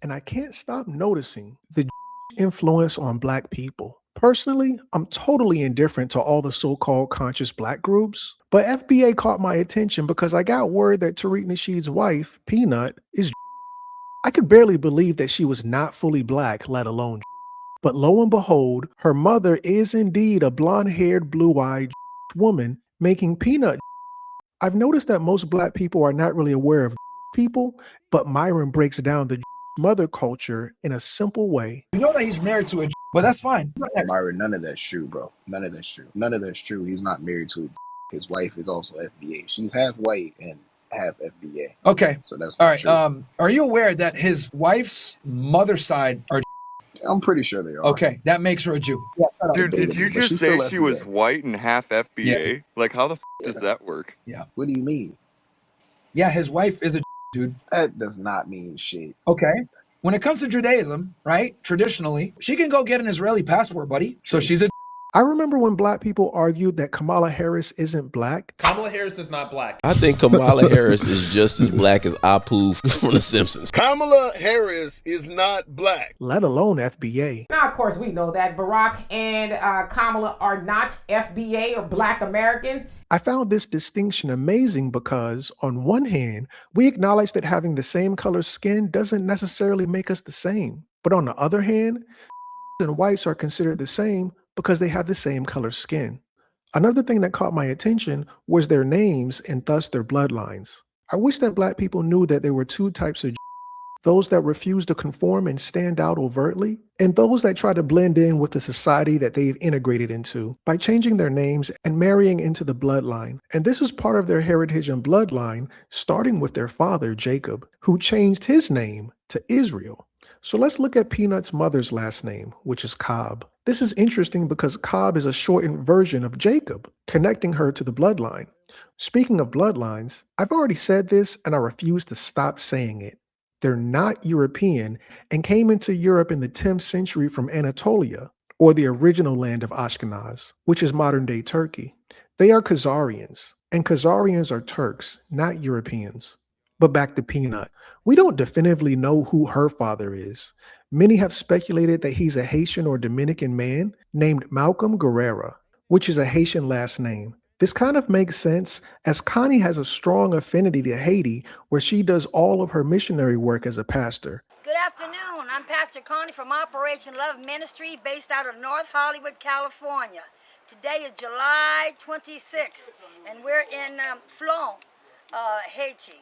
and I can't stop noticing the influence on black people. Personally, I'm totally indifferent to all the so-called conscious black groups, but FBA caught my attention because I got word that Tariq Nasheed's wife, Peanut, is I could barely believe that she was not fully black, let alone. But lo and behold, her mother is indeed a blonde-haired, blue-eyed woman making Peanut. I've noticed that most black people are not really aware of people, but Myron breaks down the mother culture in a simple way. You know that he's married to a, but that's fine. Myron, none of that's true, bro. None of that's true. None of that's true. He's not married to his wife is also FBA. She's half white and half FBA. Okay. So that's all not right. true. Are you aware that his wife's mother's side are? I'm pretty sure they are. Okay, that makes her a Jew. Yeah, dude, did you Debatable, but just she's say still she was FBA. white and half FBA? Like, how the f does that work? Yeah. What do you mean? Yeah, his wife is a dude. That does not mean shit. Okay. When it comes to Judaism, right? Traditionally, she can go get an Israeli passport, buddy. So she's a. I remember when black people argued that Kamala Harris isn't black. Kamala Harris is not black. I think Kamala Harris is just as black as Apu from The Simpsons. Kamala Harris is not black. Let alone FBA. Now, of course, we know that Barack and Kamala are not FBA or black Americans. I found this distinction amazing because, on one hand, we acknowledge that having the same color skin doesn't necessarily make us the same. But on the other hand, and whites are considered the same because they have the same color skin. Another thing that caught my attention was their names and thus their bloodlines. I wish that black people knew that there were two types of those that refuse to conform and stand out overtly, and those that try to blend in with the society that they've integrated into by changing their names and marrying into the bloodline. And this is part of their heritage and bloodline, starting with their father, Jacob, who changed his name to Israel. So let's look at Peanut's mother's last name, which is Cobb. This is interesting because Cobb is a shortened version of Jacob, connecting her to the bloodline. Speaking of bloodlines, I've already said this and I refuse to stop saying it. They're not European and came into Europe in the 10th century from Anatolia, or the original land of Ashkenaz, which is modern-day Turkey. They are Khazarians, and Khazarians are Turks, not Europeans. But back to Peanut. We don't definitively know who her father is. Many have speculated that he's a Haitian or Dominican man named Malcolm Guerrera, which is a Haitian last name. This kind of makes sense as Connie has a strong affinity to Haiti, where she does all of her missionary work as a pastor. Good afternoon. I'm Pastor Connie from Operation Love Ministry based out of North Hollywood, California. Today is July 26th and we're in Flon, Haiti.